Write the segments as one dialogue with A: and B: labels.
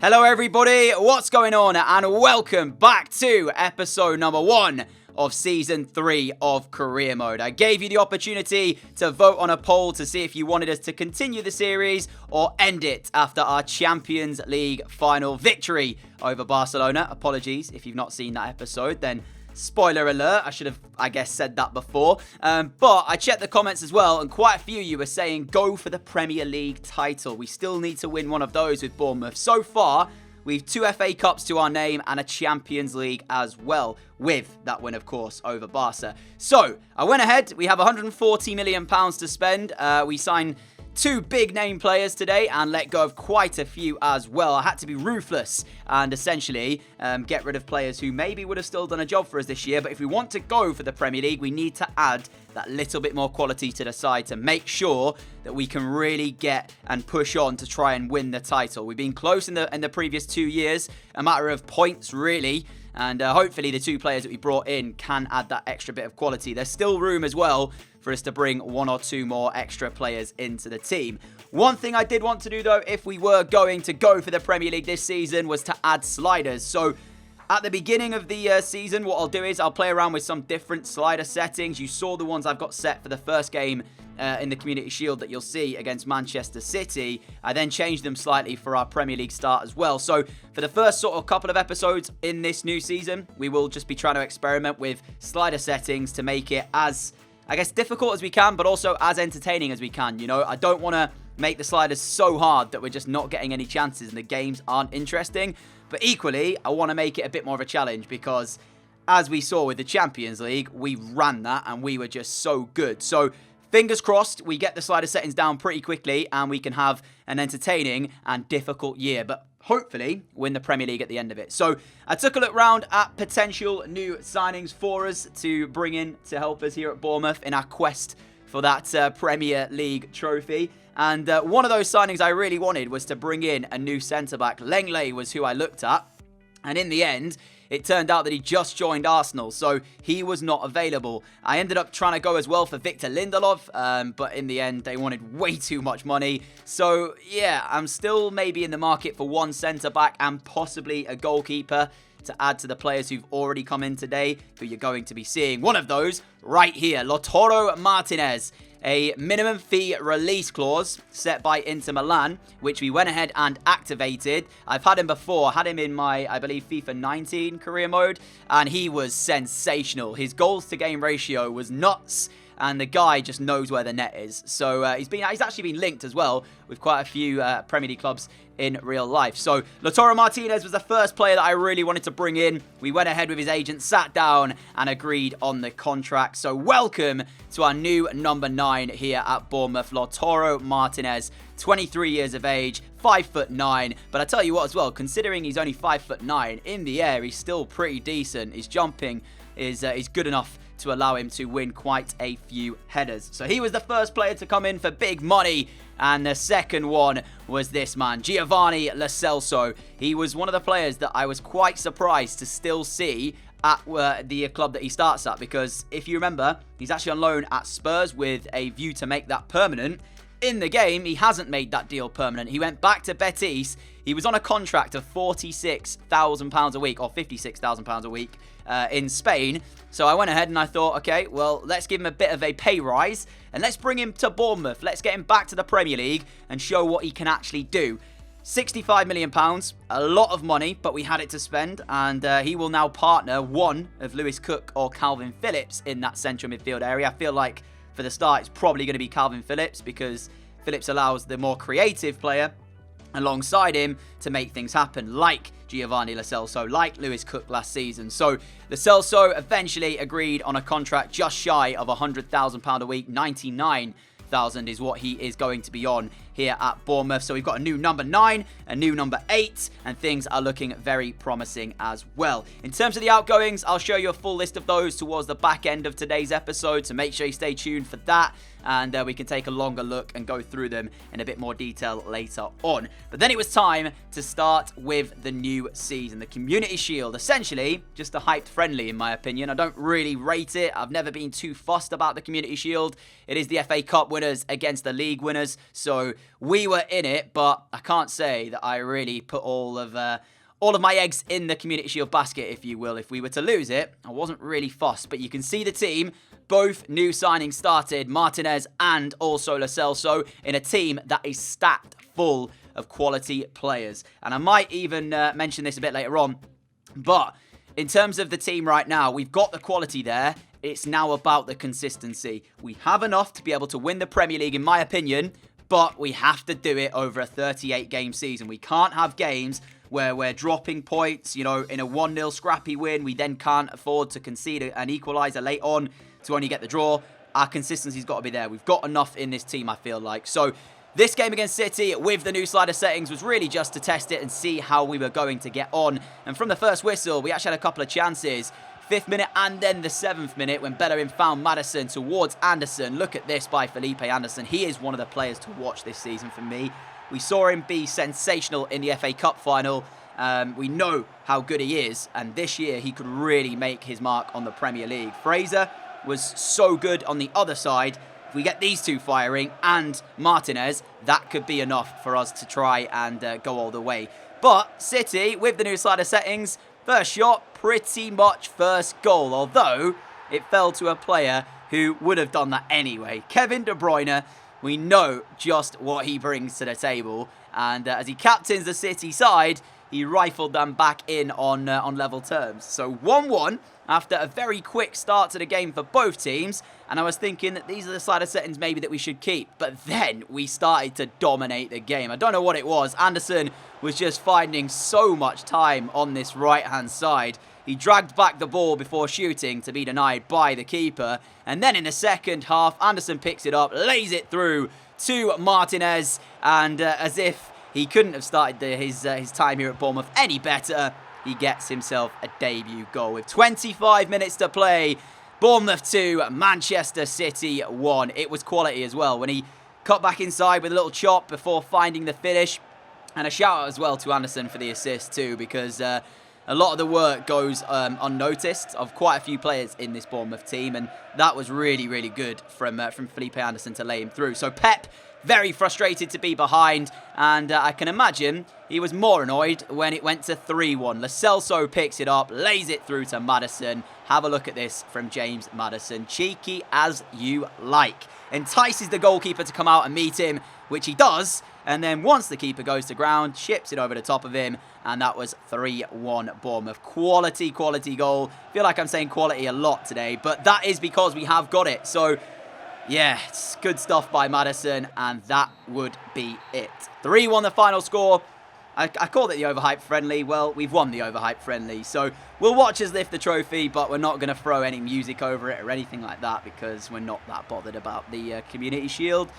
A: Hello everybody, what's going on? And welcome back to episode number 1 of Season 3 of Career Mode. I gave you the opportunity to vote on a poll to see if you wanted us to continue the series or end it after our Champions League final victory over Barcelona. Apologies if you've not seen that episode, then spoiler alert, I should have, said that before. But I checked the comments as well, and quite a few of you were saying go for the Premier League title. We still need to win one of those with Bournemouth. So far, we've 2 FA Cups to our name and a Champions League as well, with that win, of course, over Barca. So, I went ahead. We have £140 million to spend. We signed 2 big name players today and let go of quite a few as well. I had to be ruthless and essentially get rid of players who maybe would have still done a job for us this year. But if we want to go for the Premier League, we need to add that little bit more quality to the side to make sure that we can really get and push on to try and win the title. We've been close in the previous 2 years, a matter of points really. And hopefully the 2 players that we brought in can add that extra bit of quality. There's still room as well for us to bring 1 or 2 more extra players into the team. One thing I did want to do though, if we were going to go for the Premier League this season, was to add sliders. So at the beginning of the season, what I'll do is I'll play around with some different slider settings. You saw the ones I've got set for the first game in the Community Shield that you'll see against Manchester City. I then changed them slightly for our Premier League start as well. So for the first sort of couple of episodes in this new season, we will just be trying to experiment with slider settings to make it as, difficult as we can, but also as entertaining as we can. You know, I don't want to make the sliders so hard that we're just not getting any chances and the games aren't interesting. But equally, I want to make it a bit more of a challenge because, as we saw with the Champions League, we ran that and we were just so good. So fingers crossed, we get the slider settings down pretty quickly and we can have an entertaining and difficult year. But hopefully win the Premier League at the end of it. So I took a look round at potential new signings for us to bring in to help us here at Bournemouth in our quest for that Premier League trophy. And one of those signings I really wanted was to bring in a new centre-back. Lenglet was who I looked at. And in the end, it turned out that he just joined Arsenal, so he was not available. I ended up trying to go as well for Victor Lindelof, but in the end, they wanted way too much money. So, yeah, I'm still maybe in the market for one centre-back and possibly a goalkeeper to add to the players who've already come in today, who you're going to be seeing. One of those right here, Lautaro Martinez. A minimum fee release clause set by Inter Milan, which we went ahead and activated. I've had him before. I had him in my, I believe, FIFA 19 career mode, and he was sensational. His goals to game ratio was nuts, and the guy just knows where the net is. So he's actually been linked as well with quite a few Premier League clubs in real life. So Lautaro Martinez was the first player that I really wanted to bring in. We went ahead with his agent, sat down and agreed on the contract. So welcome to our new number 9 here at Bournemouth, Lautaro Martinez, 23 years of age, 5'9". But I tell you what as well, considering he's only 5'9", in the air he's still pretty decent. His jumping is good enough to allow him to win quite a few headers. So he was the first player to come in for big money. And the second one was this man, Giovanni Lo Celso. He was one of the players that I was quite surprised to still see at the club that he starts at. Because if you remember, he's actually on loan at Spurs with a view to make that permanent. In the game, he hasn't made that deal permanent. He went back to Betis. He was on a contract of £46,000 a week, or £56,000 a week in Spain. So I went ahead and I thought, okay, well, let's give him a bit of a pay rise and let's bring him to Bournemouth. Let's get him back to the Premier League and show what he can actually do. £65 million, a lot of money, but we had it to spend, and he will now partner one of Lewis Cook or Calvin Phillips in that central midfield area. I feel like for the start, it's probably going to be Calvin Phillips because Phillips allows the more creative player alongside him to make things happen, like Giovanni Lo Celso, like Lewis Cook last season. So Lo Celso eventually agreed on a contract just shy of £100,000 a week, 99,000 is what he is going to be on here at Bournemouth. So we've got a new number 9, a new number 8, and things are looking very promising as well. In terms of the outgoings, I'll show you a full list of those towards the back end of today's episode, so make sure you stay tuned for that, and we can take a longer look and go through them in a bit more detail later on. But then it was time to start with the new season, the Community Shield. Essentially, just a hyped friendly in my opinion. I don't really rate it. I've never been too fussed about the Community Shield. It is the FA Cup winners against the league winners, so we were in it, but I can't say that I really put all of my eggs in the Community Shield basket, if you will. If we were to lose it, I wasn't really fussed. But you can see the team, both new signings started, Martinez and also Lo Celso, in a team that is stacked full of quality players. And I might even mention this a bit later on, but in terms of the team right now, we've got the quality there. It's now about the consistency. We have enough to be able to win the Premier League, in my opinion, but we have to do it over a 38-game season. We can't have games where we're dropping points, you know, in a 1-0 scrappy win. We then can't afford to concede an equaliser late on to only get the draw. Our consistency's got to be there. We've got enough in this team, I feel like. So this game against City with the new slider settings was really just to test it and see how we were going to get on. And from the first whistle, we actually had a couple of chances. 5th minute and then the 7th minute when Bellerin found Maddison towards Anderson. Look at this by Felipe Anderson. He is one of the players to watch this season for me. We saw him be sensational in the FA Cup final. We know how good he is, and this year he could really make his mark on the Premier League. Fraser was so good on the other side. If we get these two firing and Martinez, that could be enough for us to try and go all the way. But City, with the new slider settings, first shot, pretty much first goal, although it fell to a player who would have done that anyway. Kevin De Bruyne, we know just what he brings to the table, and as he captains the City side, he rifled them back in on level terms. So 1-1 after a very quick start to the game for both teams, and I was thinking that these are the slider settings maybe that we should keep, but then we started to dominate the game. I don't know what it was. Anderson was just finding so much time on this right-hand side. He dragged back the ball before shooting to be denied by the keeper, and then in the second half, Anderson picks it up, lays it through to Martinez, and as if he couldn't have started his time here at Bournemouth any better, he gets himself a debut goal. With 25 minutes to play, Bournemouth 2, Manchester City 1. It was quality as well when he cut back inside with a little chop before finding the finish. And a shout out as well to Anderson for the assist too, because a lot of the work goes unnoticed of quite a few players in this Bournemouth team, and that was really, really good from Felipe Anderson to lay him through. So Pep, very frustrated to be behind, and I can imagine he was more annoyed when it went to 3-1. Lo Celso picks it up, lays it through to Maddison. Have a look at this from James Maddison. Cheeky as you like. Entices the goalkeeper to come out and meet him, which he does, and then once the keeper goes to ground, chips it over the top of him, and that was 3-1 Bournemouth. Quality goal. Feel like I'm saying quality a lot today, but that is because we have got it. So yeah, it's good stuff by Maddison, and that would be it. 3-1 the final score. I called it the overhyped friendly. Well, we've won the overhyped friendly, so we'll watch us lift the trophy, but we're not going to throw any music over it or anything like that because we're not that bothered about the Community Shield.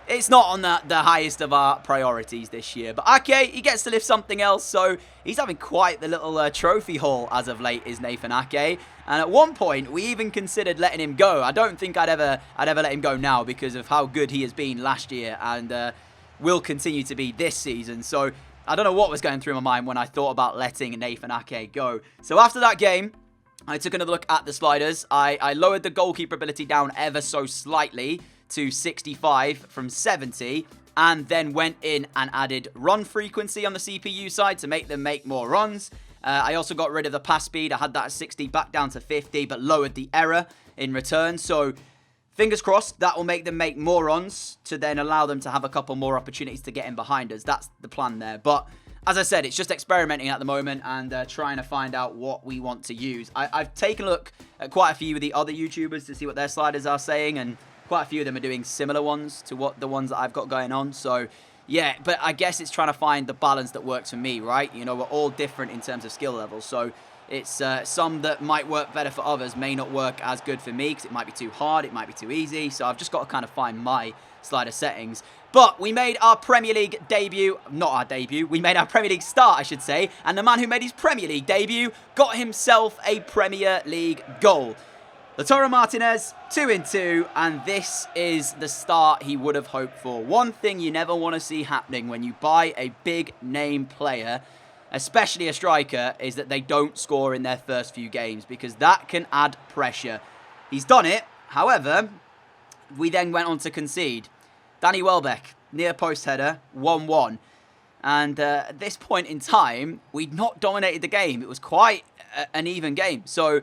A: It's not on the highest of our priorities this year. But Ake, he gets to lift something else, so he's having quite the little trophy haul as of late, is Nathan Ake. And at one point, we even considered letting him go. I don't think I'd ever let him go now because of how good he has been last year and will continue to be this season. So I don't know what was going through my mind when I thought about letting Nathan Ake go. So after that game, I took another look at the sliders. I lowered the goalkeeper ability down ever so slightly to 65 from 70, and then went in and added run frequency on the CPU side to make them make more runs. I also got rid of the pass speed. I had that at 60 back down to 50, but lowered the error in return. So fingers crossed that will make them make more runs to then allow them to have a couple more opportunities to get in behind us. That's the plan there. But as I said, it's just experimenting at the moment and trying to find out what we want to use. I've taken a look at quite a few of the other YouTubers to see what their sliders are saying, and quite a few of them are doing similar ones to what the ones that I've got going on. So yeah, but I guess it's trying to find the balance that works for me, right? You know, we're all different in terms of skill levels. So it's some that might work better for others may not work as good for me because it might be too hard, it might be too easy. So I've just got to kind of find my slider settings. But we made our Premier League debut, not our debut, we made our Premier League start, I should say. And the man who made his Premier League debut got himself a Premier League goal. Lautaro Martinez, 2-in-2, and this is the start he would have hoped for. One thing you never want to see happening when you buy a big name player, especially a striker, is that they don't score in their first few games, because that can add pressure. He's done it, however, we then went on to concede. Danny Welbeck, near post header, 1-1. And at this point in time, we'd not dominated the game. It was quite an even game. So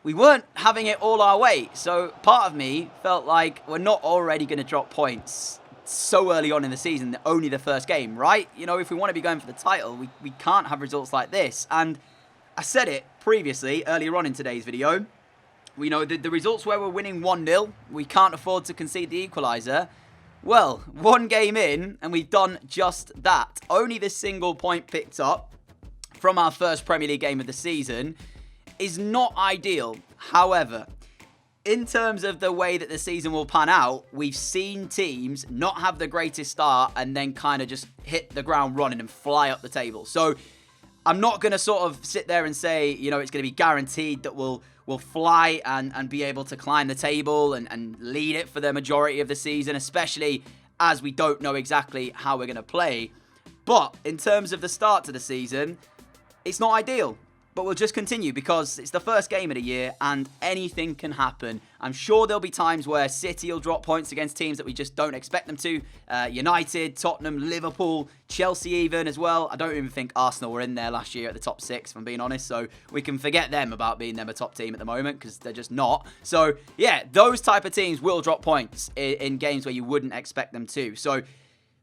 A: we weren't having it all our way. So part of me felt like we're not already going to drop points so early on in the season, only the first game, right? You know, if we want to be going for the title, we can't have results like this. And I said it previously, earlier on in today's video. We know the results where we're winning 1-0, we can't afford to concede the equaliser. Well, one game in, and we've done just that. Only the single point picked up from our first Premier League game of the season is not ideal. However, in terms of the way that the season will pan out, we've seen teams not have the greatest start and then kind of just hit the ground running and fly up the table. So I'm not going to sort of sit there and say, you know, it's going to be guaranteed that we'll fly and be able to climb the table and lead it for the majority of the season, especially as we don't know exactly how we're going to play. But in terms of the start to the season, it's not ideal. But we'll just continue because it's the first game of the year and anything can happen. I'm sure there'll be times where City will drop points against teams that we just don't expect them to. United, Tottenham, Liverpool, Chelsea even as well. I don't even think Arsenal were in there last year at the top 6, if I'm being honest. So we can forget them about being them a top team at the moment because they're just not. So yeah, those type of teams will drop points in games where you wouldn't expect them to. So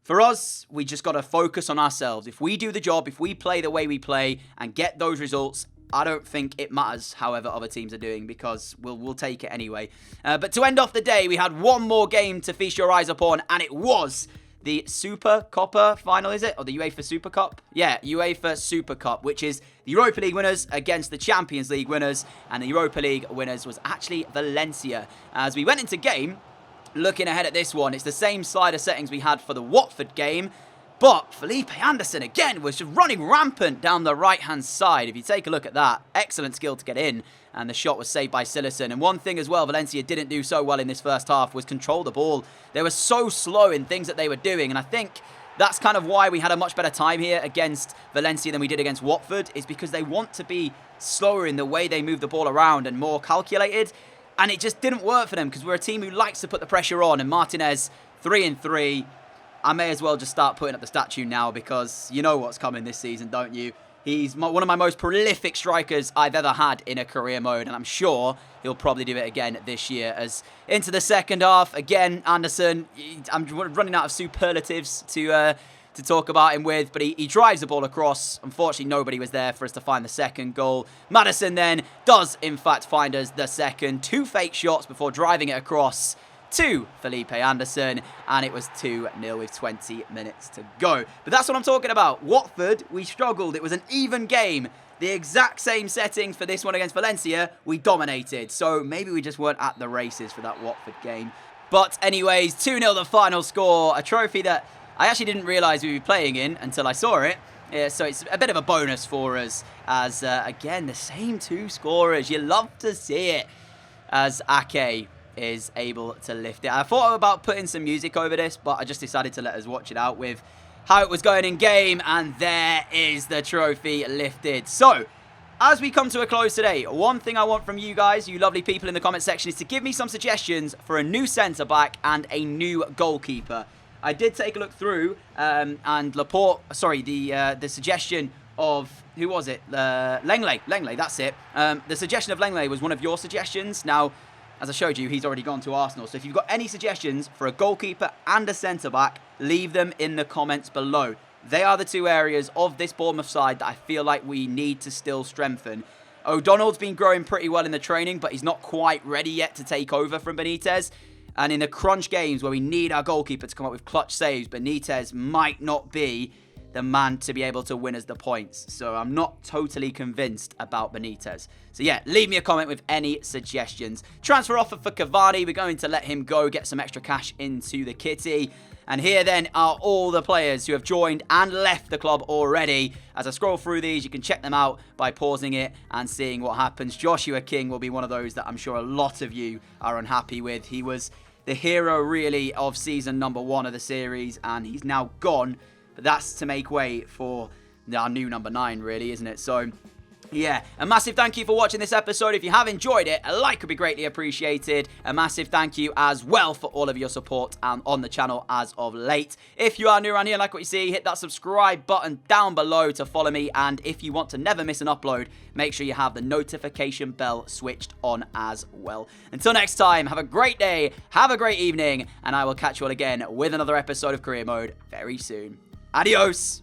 A: for us, we just got to focus on ourselves. If we do the job, if we play the way we play and get those results, I don't think it matters however other teams are doing because we'll take it anyway. But to end off the day, we had one more game to feast your eyes upon, and it was the Super Coppa final, is it? Or the UEFA Super Cup? Yeah, UEFA Super Cup, which is the Europa League winners against the Champions League winners, and the Europa League winners was actually Valencia. As we went into game, looking ahead at this one, it's the same slider settings we had for the Watford game, but Felipe Anderson again was just running rampant down the right-hand side. If you take a look at that, excellent skill to get in, and the shot was saved by Sillerson. And one thing as well Valencia didn't do so well in this first half was control the ball. They were so slow in things that they were doing, and I think that's kind of why we had a much better time here against Valencia than we did against Watford, is because they want to be slower in the way they move the ball around and more calculated. And it just didn't work for them because we're a team who likes to put the pressure on. And Martinez, 3-3. I may as well just start putting up the statue now because you know what's coming this season, don't you? He's one of my most prolific strikers I've ever had in a career mode. And I'm sure he'll probably do it again this year. As into the second half, again, Anderson, I'm running out of superlatives to talk about him with, but he drives the ball across. Unfortunately, nobody was there for us to find the second goal. Maddison then does, in fact, find us the second. 2 fake shots before driving it across to Felipe Anderson, and it was 2-0 with 20 minutes to go. But that's what I'm talking about. Watford, we struggled. It was an even game. The exact same settings for this one against Valencia, we dominated. So maybe we just weren't at the races for that Watford game. But anyways, 2-0 the final score. A trophy that I actually didn't realise we'd be playing in until I saw it. Yeah, so it's a bit of a bonus for us as, again, the same 2 scorers. You love to see it as Ake is able to lift it. I thought about putting some music over this, but I just decided to let us watch it out with how it was going in game, and there is the trophy lifted. So, as we come to a close today, one thing I want from you guys, you lovely people in the comment section, is to give me some suggestions for a new centre-back and a new goalkeeper. I did take a look through, and Laporte, sorry, the suggestion of, who was it? Lenglet, that's it. The suggestion of Lenglet was one of your suggestions. Now, as I showed you, he's already gone to Arsenal. So if you've got any suggestions for a goalkeeper and a centre-back, leave them in the comments below. They are the 2 areas of this Bournemouth side that I feel like we need to still strengthen. O'Donnell's been growing pretty well in the training, but he's not quite ready yet to take over from Benitez. And in the crunch games where we need our goalkeeper to come up with clutch saves, Benitez might not be the man to be able to win us the points. So I'm not totally convinced about Benitez. So yeah, leave me a comment with any suggestions. Transfer offer for Cavani. We're going to let him go, get some extra cash into the kitty. And here then are all the players who have joined and left the club already. As I scroll through these, you can check them out by pausing it and seeing what happens. Joshua King will be one of those that I'm sure a lot of you are unhappy with. He was the hero really of season number 1 of the series, and he's now gone. But that's to make way for our new number 9, really, isn't it? So Yeah, a massive thank you for watching this episode. If you have enjoyed it, a like would be greatly appreciated. A massive thank you as well for all of your support on the channel as of late. If you are new around here and like what you see, hit that subscribe button down below to follow me. And if you want to never miss an upload, make sure you have the notification bell switched on as well. Until next time, have a great day, have a great evening, and I will catch you all again with another episode of Career Mode very soon. Adios!